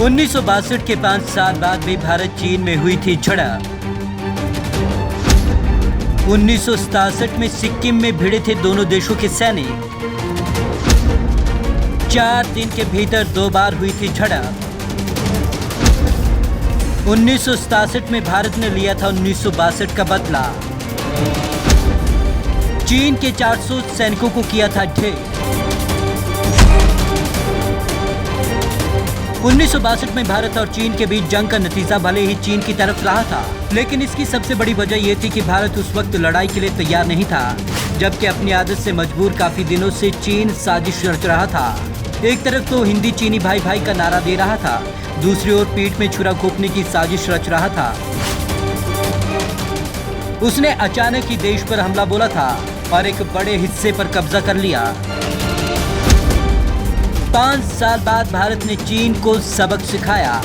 1962 के 5 साल बाद भी भारत चीन में हुई थी झड़प। 1967 में सिक्किम में भिड़े थे दोनों देशों के सैनिक। 4 दिन के भीतर 2 बार हुई थी झड़प। 1967 में भारत ने लिया था 1962 का बदला। चीन के 400 सैनिकों को किया था ढेर। 1962 में भारत और चीन के बीच जंग का नतीजा भले ही चीन की तरफ रहा था, लेकिन इसकी सबसे बड़ी वजह यह थी कि भारत उस वक्त लड़ाई के लिए तैयार नहीं था, जबकि अपनी आदत से मजबूर काफी दिनों से चीन साजिश रच रहा था। एक तरफ तो हिंदी चीनी भाई भाई का नारा दे रहा था, दूसरी ओर पीठ में छुरा घोंपने की साजिश रच रहा था। उसने अचानक ही देश पर हमला बोला था और एक बड़े हिस्से पर कब्जा कर लिया। 5 साल बाद भारत ने चीन को सबक सिखाया।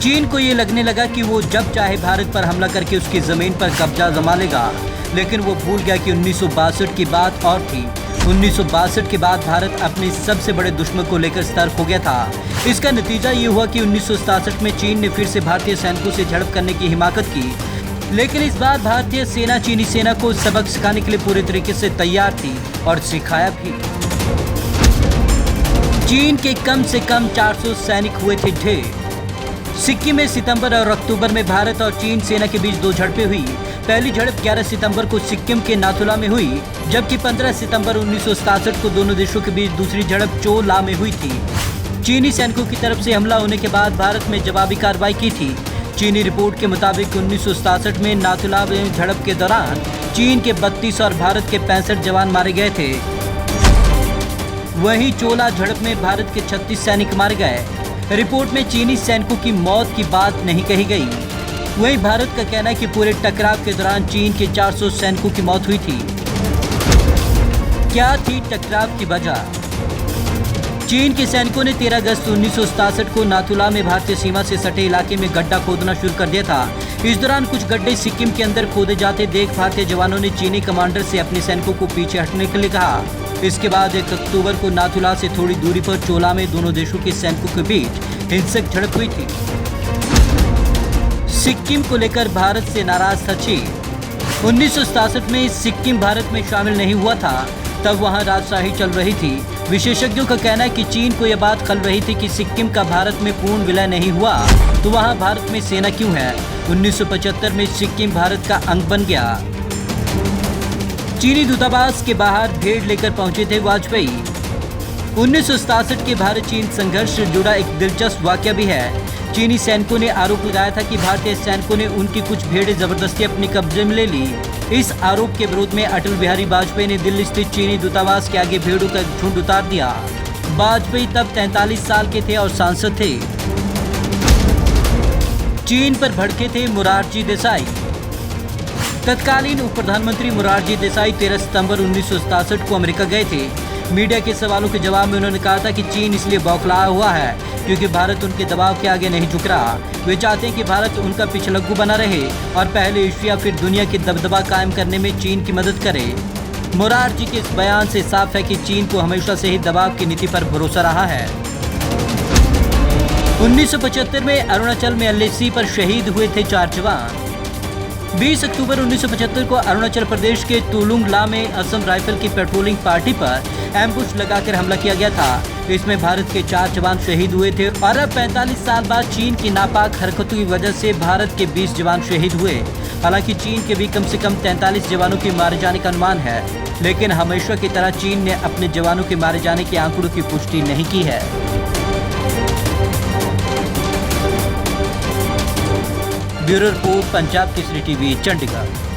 चीन को ये लगने लगा कि वो जब चाहे भारत पर हमला करके उसकी जमीन पर कब्जा जमा लेगा, लेकिन वो भूल गया कि 1962 की बात और थी। 1962 के बाद भारत अपने सबसे बड़े दुश्मन को लेकर सतर्क हो गया था। इसका नतीजा ये हुआ कि 1967 में चीन ने फिर से भारतीय सैनिकों से झड़प करने की हिमाकत की, लेकिन इस बार भारतीय सेना चीनी सेना को सबक सिखाने के लिए पूरे तरीके से तैयार थी और सिखाया भी। चीन के कम से कम 400 सैनिक हुए थे ढेर। सिक्किम में सितंबर और अक्टूबर में भारत और चीन सेना के बीच 2 झड़पें हुई। पहली झड़प 11 सितंबर को सिक्किम के नाथुला में हुई, जबकि 15 सितंबर 1967 को दोनों देशों के बीच दूसरी झड़प चो ला में हुई थी। चीनी सैनिकों की तरफ से हमला होने के बाद भारत में जवाबी कार्रवाई की थी। चीनी रिपोर्ट के मुताबिक 1967 में नाथुला में झड़प के दौरान चीन के 32 और भारत के 65 जवान मारे गए थे। वहीं चोला झड़प में भारत के 36 सैनिक मारे गए। रिपोर्ट में चीनी सैनिकों की मौत की बात नहीं कही गई। वहीं भारत का कहना है कि पूरे टकराव के दौरान चीन के 400 सैनिकों की मौत हुई थी। क्या थी टकराव की वजह? चीन के सैनिकों ने 13 अगस्त 1967 को नाथुला में भारतीय सीमा से सटे इलाके में गड्ढा खोदना शुरू कर दिया था। इस दौरान कुछ गड्ढे सिक्किम के अंदर खोदे जाते देख भारतीय जवानों ने चीनी कमांडर से अपने सैनिकों को पीछे हटने के लिए कहा। इसके बाद 1 अक्टूबर को नाथुला से थोड़ी दूरी पर चोला में दोनों देशों के सैनिकों के बीच हिंसक झड़प हुई थी। सिक्किम को लेकर भारत से नाराज था चीन। 1967 में सिक्किम भारत में शामिल नहीं हुआ था, तब वहां राजशाही चल रही थी। विशेषज्ञों का कहना है कि चीन को यह बात खल रही थी कि सिक्किम का भारत में पूर्ण विलय नहीं हुआ, तो वहां भारत में सेना क्यों है। 1975 में सिक्किम भारत का अंग बन गया। चीनी दूतावास के बाहर भीड़ लेकर पहुंचे थे वाजपेयी। 1967 के भारत चीन संघर्ष से जुड़ा एक दिलचस्प वाकया भी है। चीनी सैनिकों ने आरोप लगाया था कि भारतीय सैनिकों ने उनकी कुछ भीड़ें जबरदस्ती अपने कब्जे में ले ली। इस आरोप के विरोध में अटल बिहारी वाजपेयी ने दिल्ली स्थित चीनी दूतावास के आगे भीड़ों का झुंड उतार दिया। वाजपेयी तब 43 साल के थे और सांसद थे। चीन पर भड़के थे मोरारजी देसाई। तत्कालीन उप प्रधानमंत्री मोरारजी देसाई 13 सितंबर 1967 को अमेरिका गए थे। मीडिया के सवालों के जवाब में उन्होंने कहा था कि चीन इसलिए बौखलाया हुआ है क्योंकि भारत उनके दबाव के आगे नहीं झुक रहा। वे चाहते हैं कि भारत उनका पिछलग्गू बना रहे और पहले एशिया फिर दुनिया की दबदबा कायम करने में चीन की मदद करे। मोरारजी के इस बयान से साफ है कि चीन को हमेशा से ही दबाव की नीति पर भरोसा रहा है। 1975 में अरुणाचल में एलएसी पर शहीद हुए थे 4 जवान। 20 अक्टूबर 1975 को अरुणाचल प्रदेश के तुलुंग ला में असम राइफल की पेट्रोलिंग पार्टी पर एम्बुश लगाकर हमला किया गया था। इसमें भारत के 4 जवान शहीद हुए थे और अब 45 साल बाद चीन की नापाक हरकतों की वजह से भारत के 20 जवान शहीद हुए। हालांकि चीन के भी कम से कम 43 जवानों के मारे जाने का अनुमान है, लेकिन हमेशा की तरह चीन ने अपने जवानों के मारे जाने के आंकड़ों की पुष्टि नहीं की है। Bureau report, Punjab Kesari TV, Chandigarh.